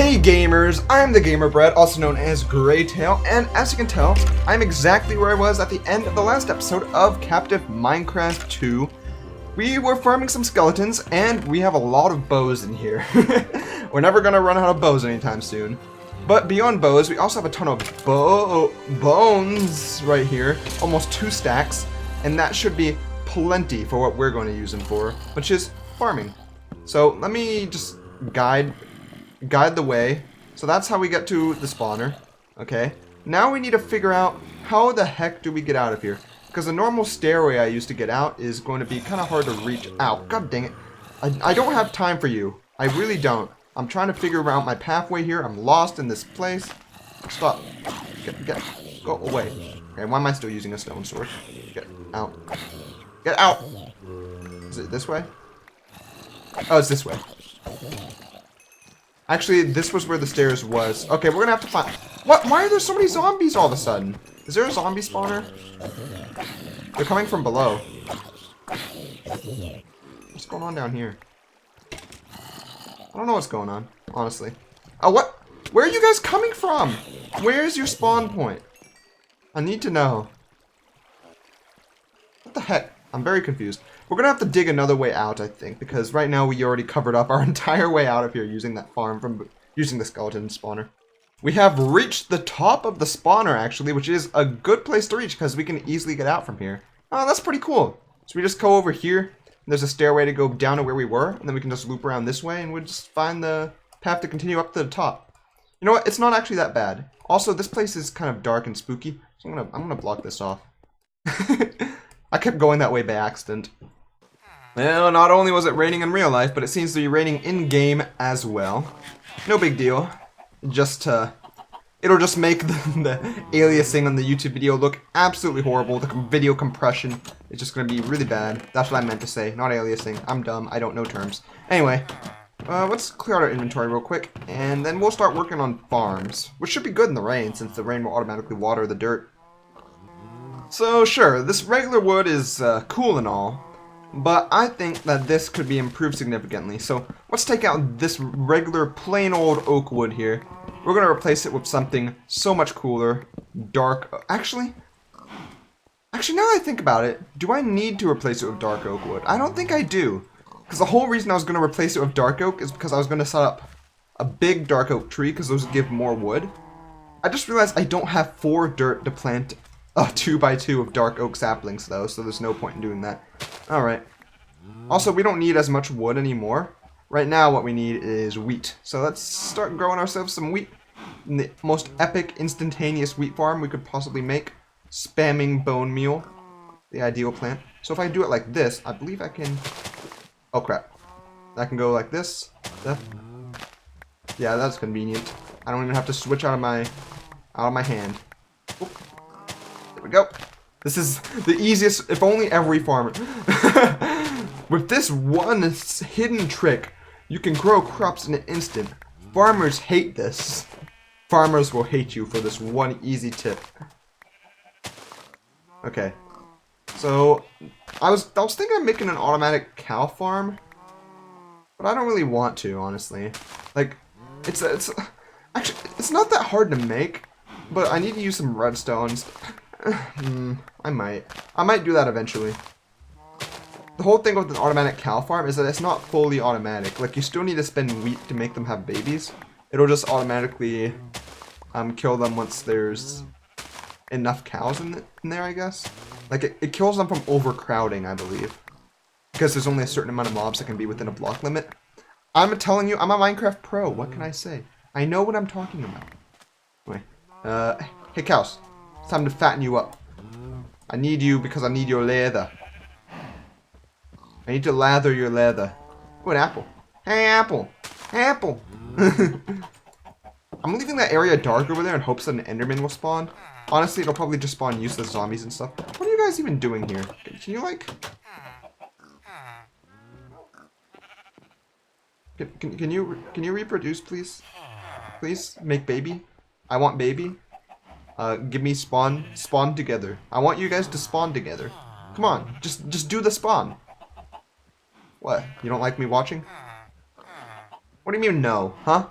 Hey gamers, I'm the Gamer Bread, also known as Graytale, and as you can tell, I'm exactly where I was at the end of the last episode of Captive Minecraft 2. We were farming some skeletons, and we have a lot of bows in here. We're never gonna run out of bows anytime soon. But beyond bows, we also have a ton of bones right here, almost 2 stacks, and that should be plenty for what we're going to use them for, which is farming. So let me just guide the way. So that's how we get to the spawner. Okay. Now we need to figure out how the heck do we get out of here. Because the normal stairway I used to get out is going to be kind of hard to reach. Ow, god dang it. I don't have time for you. I really don't. I'm trying to figure out my pathway here. I'm lost in this place. Stop. Go away. Okay, why am I still using a stone sword? Get out. Get out! Is it this way? Oh, it's this way. Actually, this was where the stairs was. Okay, we're gonna have to find... What? Why are there so many zombies all of a sudden? Is there a zombie spawner? They're coming from below. What's going on down here? I don't know what's going on, honestly. Oh, what? Where are you guys coming from? Where's your spawn point? I need to know. What the heck? I'm very confused. We're gonna have to dig another way out, I think, because right now we already covered up our entire way out of here using that farm from using the skeleton spawner. We have reached the top of the spawner, actually, which is a good place to reach because we can easily get out from here. Oh, that's pretty cool. So we just go over here. There's a stairway to go down to where we were, and then we can just loop around this way, and we'll just find the path to continue up to the top. You know what? It's not actually that bad. Also, this place is kind of dark and spooky, so I'm gonna block this off. I kept going that way by accident. Well, not only was it raining in real life, but it seems to be raining in-game as well. No big deal. It'll just make the aliasing on the YouTube video look absolutely horrible. The video compression is just going to be really bad. That's what I meant to say, not aliasing. I'm dumb. I don't know terms. Anyway, let's clear out our inventory real quick, and then we'll start working on farms, which should be good in the rain, since the rain will automatically water the dirt. So sure, this regular wood is cool and all, but I think that this could be improved significantly. So let's take out this regular plain old oak wood here. We're going to replace it with something so much cooler, dark. Actually, now that I think about it, do I need to replace it with dark oak wood? I don't think I do. Because the whole reason I was going to replace it with dark oak is because I was going to set up a big dark oak tree because those give more wood. I just realized I don't have 4 dirt to plant a 2x2 of dark oak saplings though, so there's no point in doing that. Alright. Also, we don't need as much wood anymore. Right now what we need is wheat. So let's start growing ourselves some wheat. In the most epic, instantaneous wheat farm we could possibly make. Spamming bone meal. The ideal plant. So if I do it like this, I believe I can... Oh crap. I can go like this. Yeah, that's convenient. I don't even have to switch out of my hand. Oop. There we go. This is the easiest, if only every farmer. With this one hidden trick, you can grow crops in an instant. Farmers hate this. Farmers will hate you for this one easy tip. Okay. So, I was thinking of making an automatic cow farm, but I don't really want to, honestly. Like, actually, it's not that hard to make, but I need to use some redstones. I might do that eventually. The whole thing with an automatic cow farm is that it's not fully automatic. Like, you still need to spend wheat to make them have babies. It'll just automatically kill them once there's enough cows in there, I guess. Like, it kills them from overcrowding, I believe. Because there's only a certain amount of mobs that can be within a block limit. I'm telling you, I'm a Minecraft pro. What can I say? I know what I'm talking about. Anyway, hey cows. It's time to fatten you up. I need you because I need your leather. I need to lather your leather. Oh, an apple. Hey, apple. Apple. I'm leaving that area dark over there in hopes that an enderman will spawn. Honestly, it'll probably just spawn useless zombies and stuff. What are you guys even doing here? Can you, like... Can you reproduce, please? Please, make baby. I want baby. Give me spawn together. I want you guys to spawn together. Come on, just do the spawn. What? You don't like me watching? What do you mean no, huh?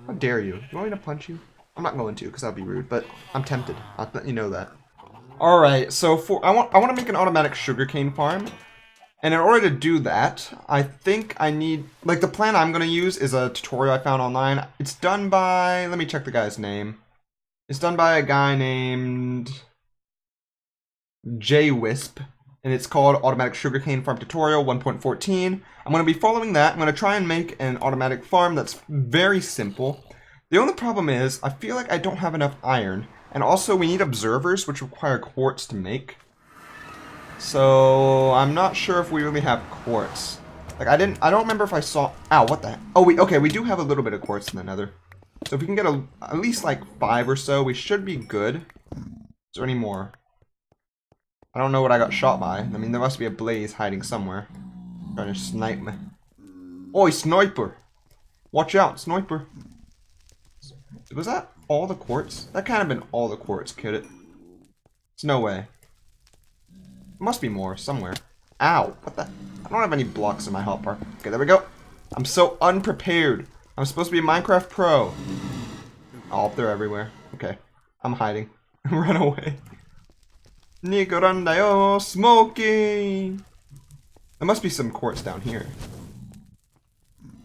How dare you? You want me to punch you? I'm not going to, because that'd be rude, but I'm tempted. I'll let you know that. Alright, so I want to make an automatic sugarcane farm. And in order to do that, I think I need... Like, the plan I'm going to use is a tutorial I found online. It's done by... Let me check the guy's name. It's done by a guy named... Wisp. And it's called Automatic Sugarcane Farm Tutorial 1.14. I'm going to be following that. I'm going to try and make an automatic farm that's very simple. The only problem is, I feel like I don't have enough iron. And also, we need observers, which require quartz to make. So, I'm not sure if we really have quartz. Like, I don't remember if I saw... Ow, what the heck? Oh, we do have a little bit of quartz in the nether. So if we can get at least like 5 or so, we should be good. Is there any more? I don't know what I got shot by. I mean, there must be a blaze hiding somewhere. Trying to snipe me. Oi, sniper! Watch out, sniper. Was that all the quartz? That kind of been all the quartz, could it? There's no way. Must be more somewhere. Ow! What the? I don't have any blocks in my hotbar. Okay, there we go. I'm so unprepared. I'm supposed to be a Minecraft pro. Oh, they're everywhere. Okay, I'm hiding. Run away. Nikorandayo, smoking. There must be some quartz down here.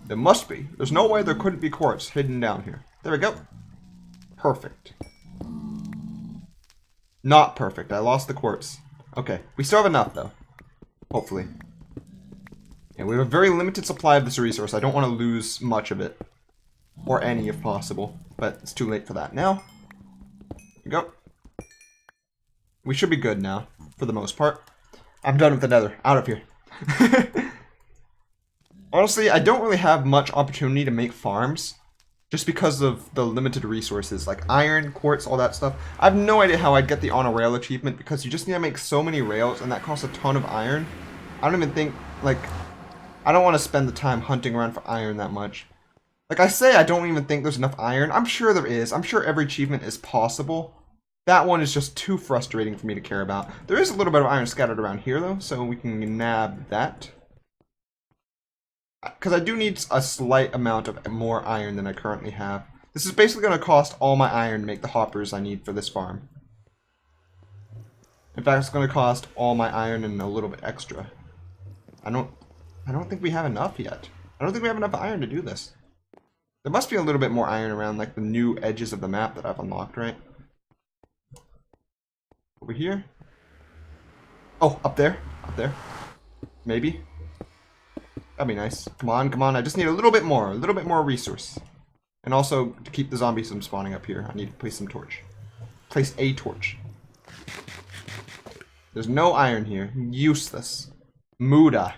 There must be. There's no way there couldn't be quartz hidden down here. There we go. Perfect. Not perfect. I lost the quartz. Okay, we still have enough though. Hopefully. Yeah, we have a very limited supply of this resource. I don't want to lose much of it. Or any if possible. But it's too late for that now. There we go. We should be good now, for the most part. I'm done with the nether. Out of here. Honestly, I don't really have much opportunity to make farms. Just because of the limited resources, like iron, quartz, all that stuff. I have no idea how I'd get the on a rail achievement, because you just need to make so many rails, and that costs a ton of iron. I don't even think, like, I don't want to spend the time hunting around for iron that much. Like I say, I don't even think there's enough iron. I'm sure there is. I'm sure every achievement is possible. That one is just too frustrating for me to care about. There is a little bit of iron scattered around here, though, so we can nab that. Because I do need a slight amount of more iron than I currently have. This is basically going to cost all my iron to make the hoppers I need for this farm. In fact, it's going to cost all my iron and a little bit extra. I don't think we have enough yet. I don't think we have enough iron to do this. There must be a little bit more iron around, like, the new edges of the map that I've unlocked, right? Over here? Oh, up there. Up there. Maybe. That'd be nice. Come on, come on. I just need a little bit more resource. And also, to keep the zombies from spawning up here, I need to place some torch. Place a torch. There's no iron here. Useless. Muda.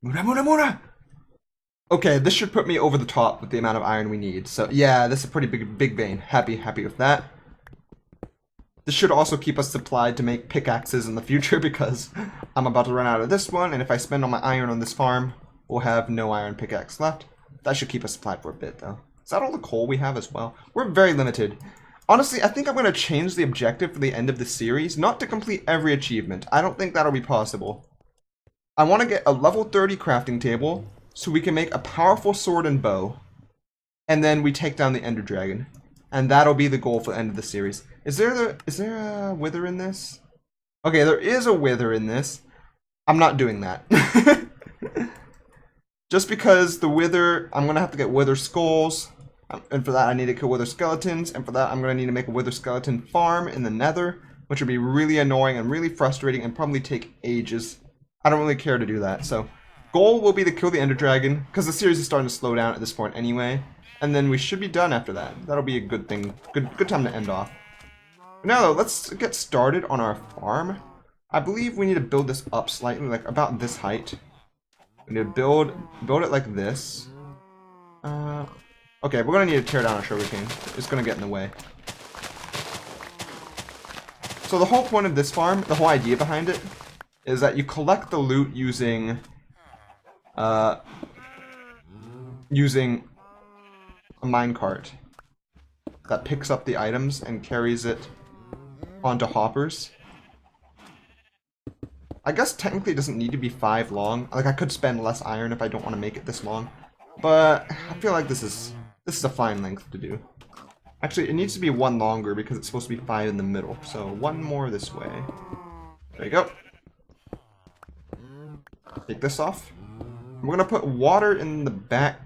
Muda. Okay, this should put me over the top with the amount of iron we need. So, yeah, this is a pretty big vein. Happy with that. This should also keep us supplied to make pickaxes in the future, because I'm about to run out of this one, and if I spend all my iron on this farm, we'll have no iron pickaxe left. That should keep us supplied for a bit, though. Is that all the coal we have as well? We're very limited. Honestly, I think I'm going to change the objective for the end of the series, not to complete every achievement. I don't think that'll be possible. I want to get a level 30 crafting table, so we can make a powerful sword and bow, and then we take down the Ender Dragon. And that'll be the goal for the end of the series. Is there a wither in this? Okay, there is a wither in this. I'm not doing that. Just because the wither, I'm going to have to get wither skulls. And for that I need to kill wither skeletons. And for that I'm going to need to make a wither skeleton farm in the nether. Which would be really annoying and really frustrating and probably take ages. I don't really care to do that. So, goal will be to kill the Ender Dragon. Because the series is starting to slow down at this point anyway. And then we should be done after that. That'll be a good thing. Good time to end off. Now though, let's get started on our farm. I believe we need to build this up slightly, like about this height. We need to build it like this. Okay, we're gonna need to tear down our sugarcane. It's gonna get in the way. So the whole point of this farm, the whole idea behind it, is that you collect the loot using a minecart that picks up the items and carries it onto hoppers. I guess technically it doesn't need to be 5 long. Like, I could spend less iron if I don't want to make it this long. but I feel like this is a fine length to do. Actually, it needs to be one longer because it's supposed to be 5 in the middle. So one more this way. There you go. Take this off. We're gonna put water in the back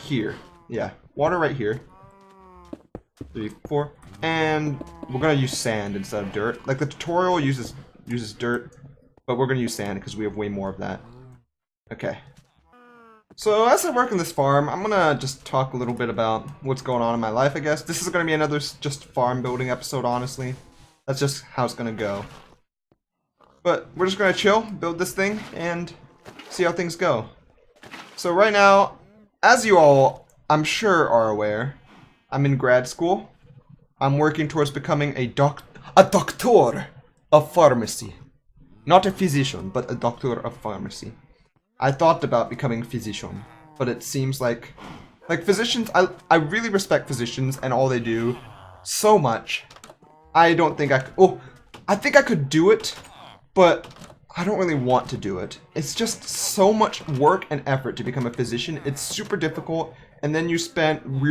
here. Yeah, water right here. 3, 4, and we're gonna use sand instead of dirt. Like the tutorial uses dirt, but we're gonna use sand because we have way more of that. Okay. So as I work on this farm, I'm gonna just talk a little bit about what's going on in my life. I guess this is gonna be another just farm building episode. Honestly, that's just how it's gonna go. But we're just gonna chill, build this thing, and see how things go. So right now, as you all, I'm sure, are aware, I'm in grad school. I'm working towards becoming a doctor of pharmacy. Not a physician, but a doctor of pharmacy. I thought about becoming a physician, but it seems like physicians, I really respect physicians and all they do so much. I don't think I think I could do it, but I don't really want to do it. It's just so much work and effort to become a physician. It's super difficult, and then you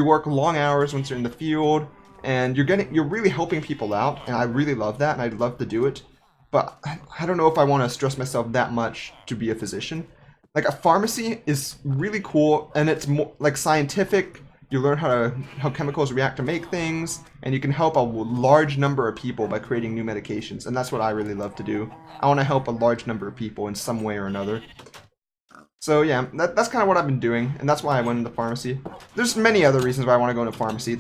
work long hours once you're in the field, and you're really helping people out, and I really love that, and I'd love to do it. But I don't know if I want to stress myself that much to be a physician. Like a pharmacy is really cool, and it's more like scientific. You learn how chemicals react to make things, and you can help a large number of people by creating new medications, and that's what I really love to do. I want to help a large number of people in some way or another. So yeah, that's kind of what I've been doing, and that's why I went into pharmacy. There's many other reasons why I want to go into pharmacy.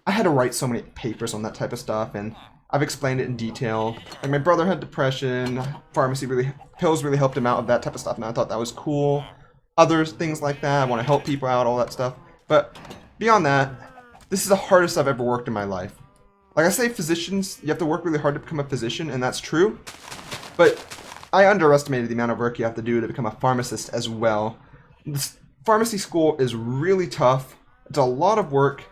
I had to write so many papers on that type of stuff, and I've explained it in detail. Like my brother had depression, pills really helped him out with that type of stuff, and I thought that was cool. Other things like that, I want to help people out, all that stuff. But beyond that, this is the hardest I've ever worked in my life. Like I say, physicians, you have to work really hard to become a physician, and that's true. But I underestimated the amount of work you have to do to become a pharmacist as well. This pharmacy school is really tough. It's a lot of work,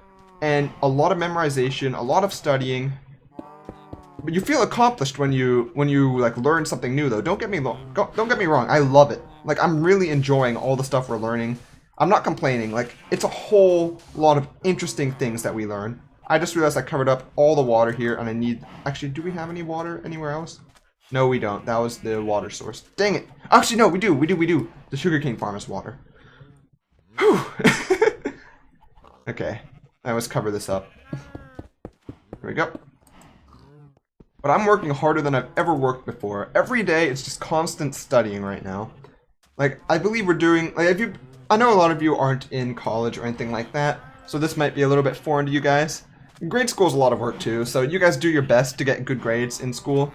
and a lot of memorization, a lot of studying. But you feel accomplished when you like learn something new, though. Don't get me wrong. I love it. Like I'm really enjoying all the stuff we're learning. I'm not complaining. Like it's a whole lot of interesting things that we learn. I just realized I covered up all the water here, and I need. Actually, do we have any water anywhere else? No, we don't. That was the water source. Dang it. Actually, no, we do. The sugarcane farm is water. Whew. Okay, let's cover this up. Here we go. But I'm working harder than I've ever worked before. Every day, it's just constant studying right now. Like, I believe we're doing... Like, I know a lot of you aren't in college or anything like that, so this might be a little bit foreign to you guys. Grade school is a lot of work, too, so you guys do your best to get good grades in school.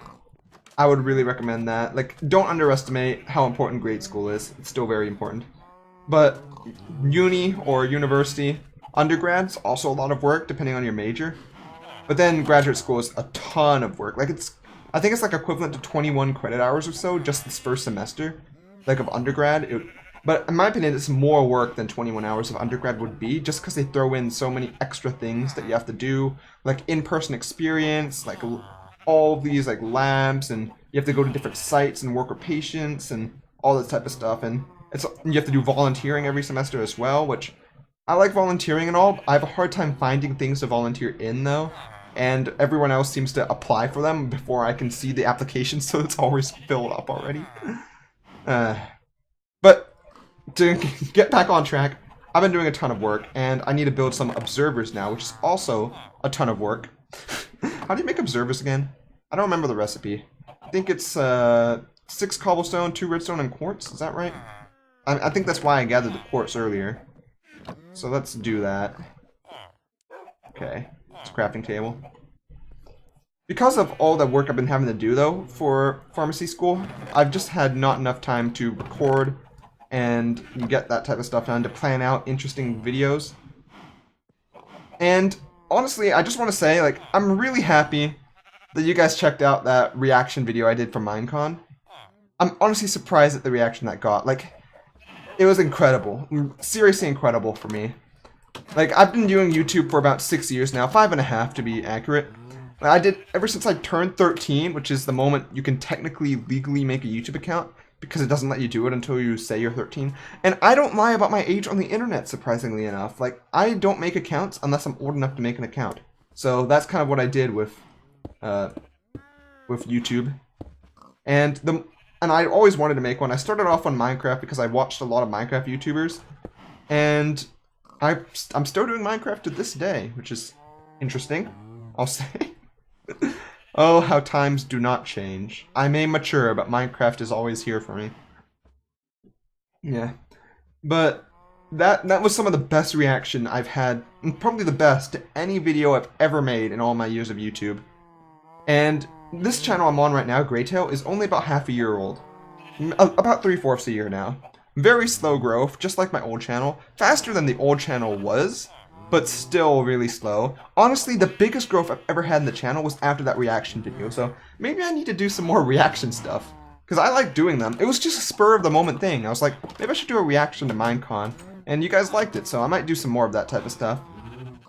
I would really recommend that. Like, don't underestimate how important grade school is. It's still very important. But uni or university, undergrad's also a lot of work, depending on your major. But then graduate school is a ton of work. Like I think it's like equivalent to 21 credit hours or so just this first semester, like of undergrad. But in my opinion, it's more work than 21 hours of undergrad would be, just because they throw in so many extra things that you have to do, like in-person experience, like all these like labs, and you have to go to different sites and work with patients and all this type of stuff. And you have to do volunteering every semester as well, which I like volunteering and all. I have a hard time finding things to volunteer in though. And everyone else seems to apply for them before I can see the application, so it's always filled up already. But to get back on track, I've been doing a ton of work, and I need to build some observers now, which is also a ton of work. How do you make observers again? I don't remember the recipe. I think it's 6 cobblestone, 2 redstone, and quartz. Is that right? I think that's why I gathered the quartz earlier. So let's do that. Okay. It's a crafting table. Because of all the work I've been having to do, though, for pharmacy school, I've just had not enough time to record and get that type of stuff done, to plan out interesting videos. And honestly, I just want to say, like, I'm really happy that you guys checked out that reaction video I did for Minecon. I'm honestly surprised at the reaction that got. Like, it was incredible. Seriously incredible for me. Like, I've been doing YouTube for about 6 years now, 5.5 to be accurate. I did ever since I turned 13, which is the moment you can technically legally make a YouTube account. because it doesn't let you do it until you say you're 13. And I don't lie about my age on the internet, surprisingly enough. Like, I don't make accounts unless I'm old enough to make an account. So that's kind of what I did with YouTube. And I always wanted to make one. I started off on Minecraft because I watched a lot of Minecraft YouTubers. And I'm still doing Minecraft to this day, which is interesting, I'll say. Oh, how times do not change. I may mature, but Minecraft is always here for me. Yeah. But that was some of the best reaction I've had, and probably the best, to any video I've ever made in all my years of YouTube. And this channel I'm on right now, Graytale, is only about half a year old. About 3/4 a year now. Very slow growth, just like my old channel. Faster than the old channel was, but still really slow. Honestly, the biggest growth I've ever had in the channel was after that reaction video, so maybe I need to do some more reaction stuff. Because I like doing them. It was just a spur of the moment thing. I was like, maybe I should do a reaction to Minecon. And you guys liked it, so I might do some more of that type of stuff.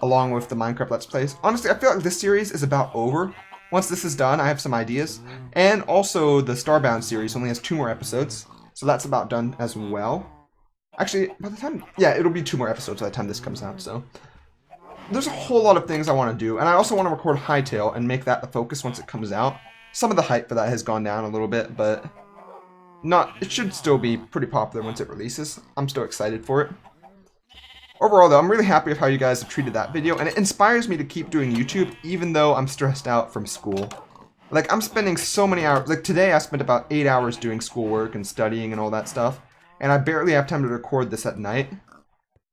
Along with the Minecraft Let's Plays. Honestly, I feel like this series is about over. Once this is done, I have some ideas. And also, the Starbound series only has 2 more episodes. So that's about done as well. Actually, by the time... yeah, it'll be 2 more episodes by the time this comes out, so... there's a whole lot of things I want to do, and I also want to record Hightail and make that the focus once it comes out. Some of the hype for that has gone down a little bit, but... it should still be pretty popular once it releases. I'm still excited for it. Overall, though, I'm really happy with how you guys have treated that video, and it inspires me to keep doing YouTube, even though I'm stressed out from school. Like, I'm spending so many hours, like today I spent about 8 hours doing schoolwork and studying and all that stuff, and I barely have time to record this at night.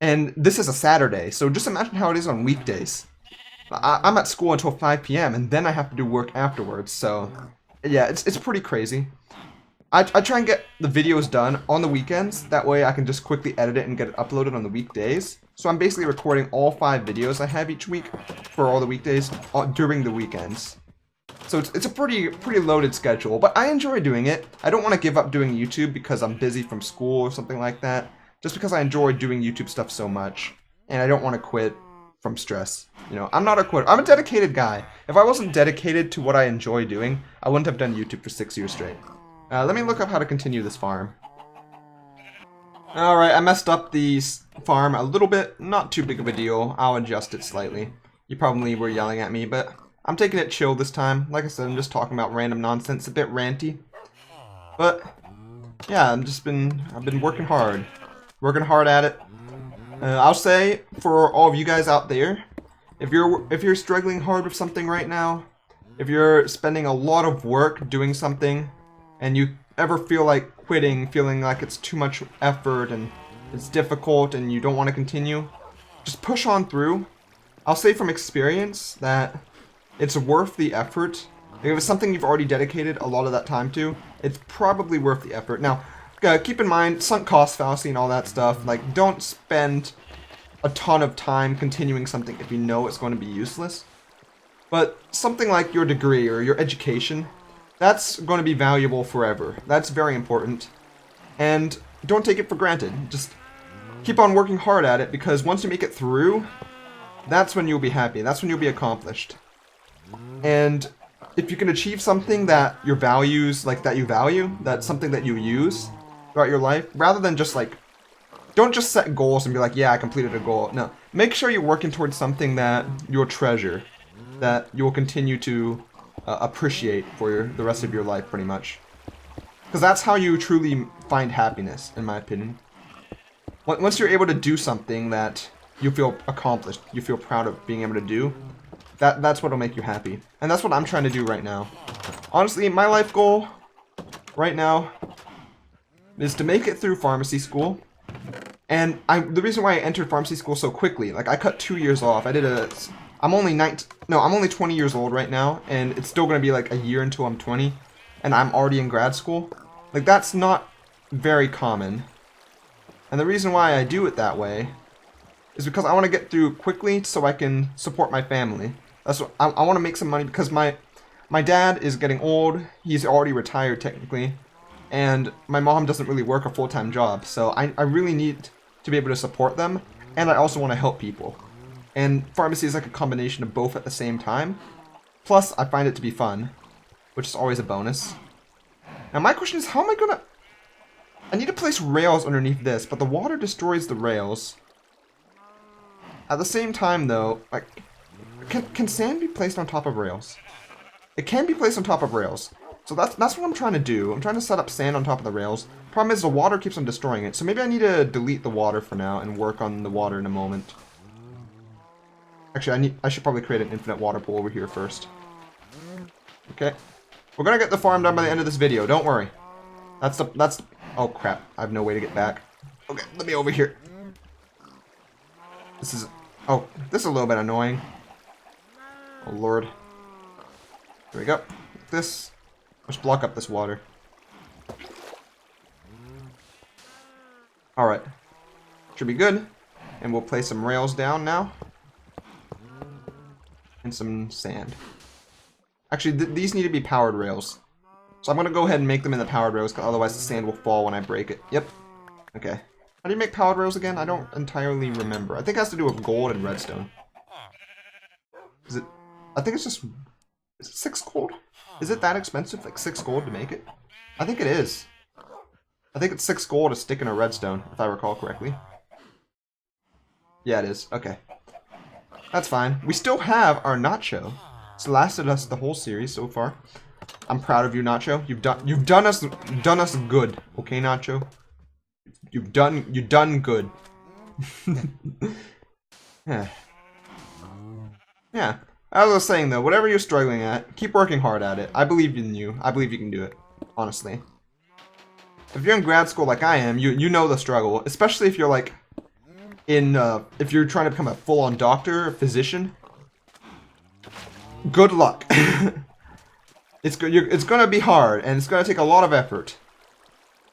And this is a Saturday, so just imagine how it is on weekdays. I'm at school until 5 p.m. and then I have to do work afterwards, so yeah, it's pretty crazy. I try and get the videos done on the weekends, that way I can just quickly edit it and get it uploaded on the weekdays. So I'm basically recording all 5 videos I have each week for all the weekdays during the weekends. So it's a pretty loaded schedule, but I enjoy doing it. I don't want to give up doing YouTube because I'm busy from school or something like that. Just because I enjoy doing YouTube stuff so much, and I don't want to quit from stress. You know, I'm not a quitter. I'm a dedicated guy. If I wasn't dedicated to what I enjoy doing, I wouldn't have done YouTube for 6 years straight. Let me look up how to continue this farm. Alright, I messed up the farm a little bit. Not too big of a deal. I'll adjust it slightly. You probably were yelling at me, but I'm taking it chill this time. Like I said, I'm just talking about random nonsense, a bit ranty. But, yeah, I've been working hard. Working hard at it. I'll say, for all of you guys out there, if you're struggling hard with something right now, if you're spending a lot of work doing something, and you ever feel like quitting, feeling like it's too much effort and it's difficult and you don't want to continue, just push on through. I'll say from experience that it's worth the effort. If it's something you've already dedicated a lot of that time to, it's probably worth the effort. Now, keep in mind, sunk cost fallacy and all that stuff. Like, don't spend a ton of time continuing something if you know it's going to be useless. But something like your degree or your education, that's going to be valuable forever. That's very important. And don't take it for granted. Just keep on working hard at it, because once you make it through, that's when you'll be happy. That's when you'll be accomplished. And if you can achieve something that your values, like that you value, that's something that you use throughout your life, rather than just like, don't just set goals and be like, yeah, I completed a goal. No, make sure you're working towards something that you'll treasure, that you will continue to appreciate for the rest of your life, pretty much. Because that's how you truly find happiness, in my opinion. Once you're able to do something that you feel accomplished, you feel proud of being able to do, that's what'll make you happy. And that's what I'm trying to do right now. Honestly, my life goal right now is to make it through pharmacy school. And the reason why I entered pharmacy school so quickly, like I cut 2 years off. I'm only 20 years old right now, and it's still going to be like a year until I'm 20, and I'm already in grad school. Like, that's not very common. And the reason why I do it that way is because I want to get through quickly so I can support my family. That's what I want to make some money, because my dad is getting old. He's already retired technically, and my mom doesn't really work a full-time job, so I really need to be able to support them, and I also want to help people. And pharmacy is like a combination of both at the same time. Plus, I find it to be fun, which is always a bonus. Now my question is, how am I gonna... I need to place rails underneath this, but the water destroys the rails. At the same time, though, like, can sand be placed on top of rails? It can be placed on top of rails. So that's what I'm trying to do. I'm trying to set up sand on top of the rails. Problem is the water keeps on destroying it. So maybe I need to delete the water for now and work on the water in a moment. Actually, I should probably create an infinite water pool over here first. Okay. We're gonna get the farm done by the end of this video. Don't worry. Oh crap! I have no way to get back. Okay, let me over here. This is a little bit annoying. Oh lord. There we go. This. Let's block up this water. Alright. Should be good. And we'll place some rails down now. And some sand. Actually, these need to be powered rails. So I'm going to go ahead and make them in the powered rails, because otherwise the sand will fall when I break it. Yep. Okay. How do you make powered rails again? I don't entirely remember. I think it has to do with gold and redstone. Is it? I think it's just... Is it 6 gold? Is it that expensive? Like 6 gold to make it? I think it is. I think it's 6 gold to stick in a redstone, if I recall correctly. Yeah, it is. Okay. That's fine. We still have our Nacho. It's lasted us the whole series so far. I'm proud of you, Nacho. You've done us good. Okay, Nacho? You've done good. Yeah. Yeah. As I was saying though, whatever you're struggling at, keep working hard at it. I believe in you. I believe you can do it. Honestly. If you're in grad school like I am, you know the struggle. Especially if you're like if you're trying to become a full-on doctor, a physician. Good luck. It's gonna be hard, and it's gonna take a lot of effort.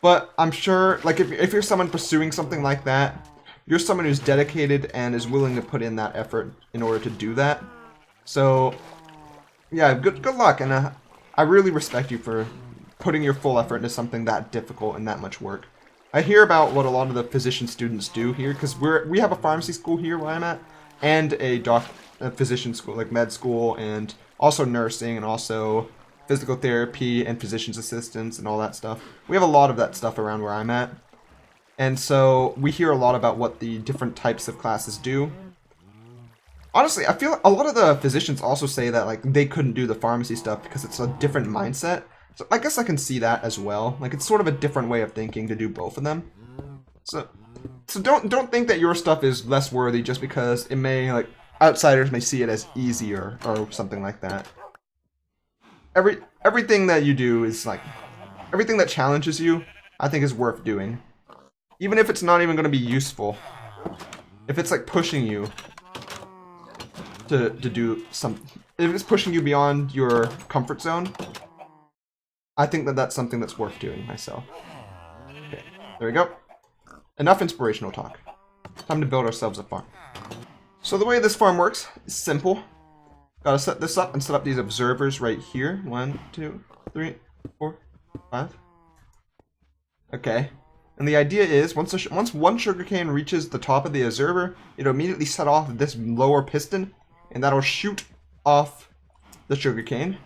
But I'm sure, like, if you're someone pursuing something like that, you're someone who's dedicated and is willing to put in that effort in order to do that. So, yeah, good luck, and I really respect you for putting your full effort into something that difficult and that much work. I hear about what a lot of the physician students do here, because we have a pharmacy school here where I'm at, and a physician school, like med school, and also nursing, and also physical therapy, and physician's assistants, and all that stuff. We have a lot of that stuff around where I'm at. And so, we hear a lot about what the different types of classes do. Honestly, I feel like a lot of the physicians also say that, like, they couldn't do the pharmacy stuff because it's a different mindset. So, I guess I can see that as well. Like, it's sort of a different way of thinking to do both of them. So don't think that your stuff is less worthy just because it may, like, outsiders may see it as easier or something like that. Everything that you do is, like, everything that challenges you, I think is worth doing. Even if it's not even going to be useful. If it's, like, pushing you to do something, if it's pushing you beyond your comfort zone, I think that that's something that's worth doing myself. Okay, there we go. Enough inspirational talk. Time to build ourselves a farm. So the way this farm works is simple. Gotta set this up and set up these observers right here. 1, 2, 3, 4, 5. Okay. And the idea is, once one sugarcane reaches the top of the observer, it'll immediately set off this lower piston, and that'll shoot off the sugarcane.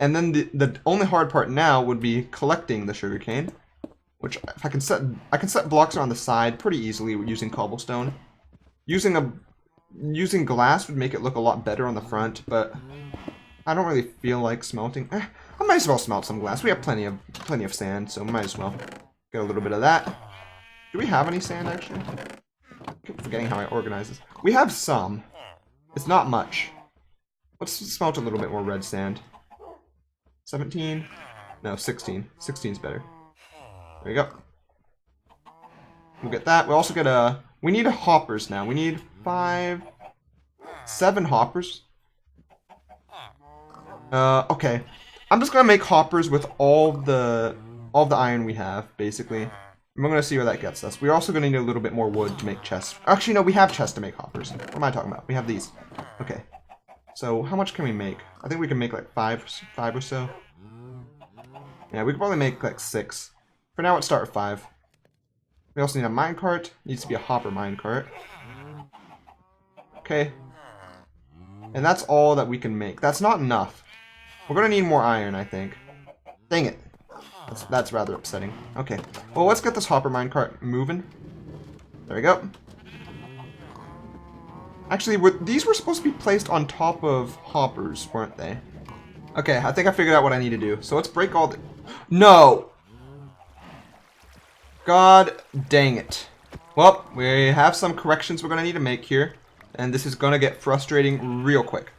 And then the only hard part now would be collecting the sugarcane, which if I can set blocks on the side pretty easily using cobblestone. Using glass would make it look a lot better on the front, but I don't really feel like smelting. I might as well smelt some glass. We have plenty of sand, so might as well get a little bit of that. Do we have any sand actually? I keep forgetting how I organize this. We have some. It's not much. Let's smelt a little bit more red sand. 17? No, 16. 16's better. There you go. We'll get that. We'll also get we need hoppers now. We need 7 hoppers. Okay. I'm just gonna make hoppers with all the iron we have, basically. And we're gonna see where that gets us. We're also gonna need a little bit more wood to make chests. Actually, no, we have chests to make hoppers. What am I talking about? We have these. Okay. So, how much can we make? I think we can make like 5 or so. Yeah, we could probably make like 6. For now, let's start with 5. We also need a minecart. Needs to be a hopper minecart. Okay. And that's all that we can make. That's not enough. We're gonna need more iron, I think. Dang it. That's rather upsetting. Okay, well, let's get this hopper minecart moving. There we go. Actually, these were supposed to be placed on top of hoppers, weren't they? Okay, I think I figured out what I need to do. So let's break all the... No! God dang it. Well, we have some corrections we're going to need to make here. And this is going to get frustrating real quick.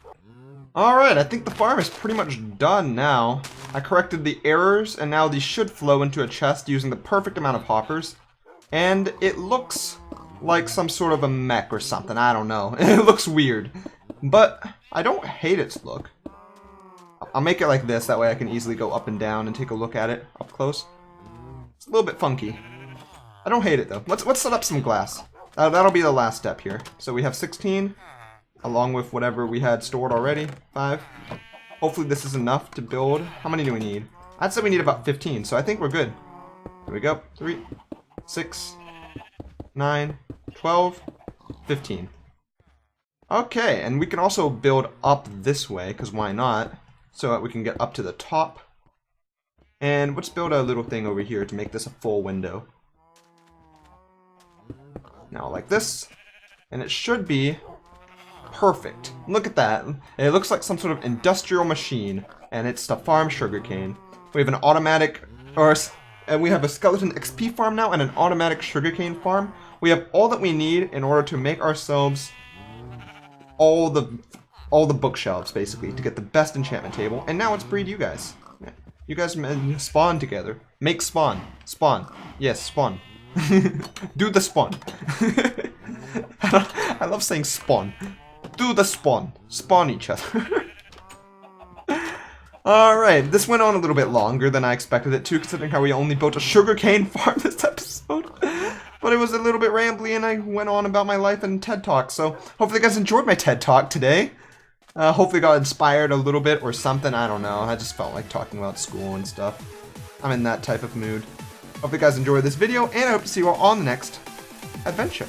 Alright, I think the farm is pretty much done now. I corrected the errors, and now these should flow into a chest using the perfect amount of hoppers. And it looks like some sort of a mech or something, I don't know. It looks weird. But I don't hate its look. I'll make it like this, that way I can easily go up and down and take a look at it up close. It's a little bit funky. I don't hate it though. Let's set up some glass. That'll be the last step here. So we have 16, along with whatever we had stored already. 5. Hopefully this is enough to build. How many do we need? I'd say we need about 15, so I think we're good. Here we go. 3, 6, 9, 12, 15. Okay, and we can also build up this way, because why not? So that we can get up to the top. And let's build a little thing over here to make this a full window. Now like this. And it should be perfect. Look at that. It looks like some sort of industrial machine. And it's to farm sugarcane. We have an automatic, and we have a skeleton XP farm now and an automatic sugarcane farm. We have all that we need in order to make ourselves all the bookshelves, basically, to get the best enchantment table. And now let's breed you guys. You guys spawn together. Make spawn. Spawn. Yes, spawn. Do the spawn. I love saying spawn. Do the spawn. Spawn each other. Alright, this went on a little bit longer than I expected it to, considering how we only built a sugarcane farm this episode. But it was a little bit rambly and I went on about my life and TED Talk, so hopefully you guys enjoyed my TED Talk today. Hopefully got inspired a little bit or something, I don't know. I just felt like talking about school and stuff. I'm in that type of mood. Hope you guys enjoyed this video, and I hope to see you all on the next adventure.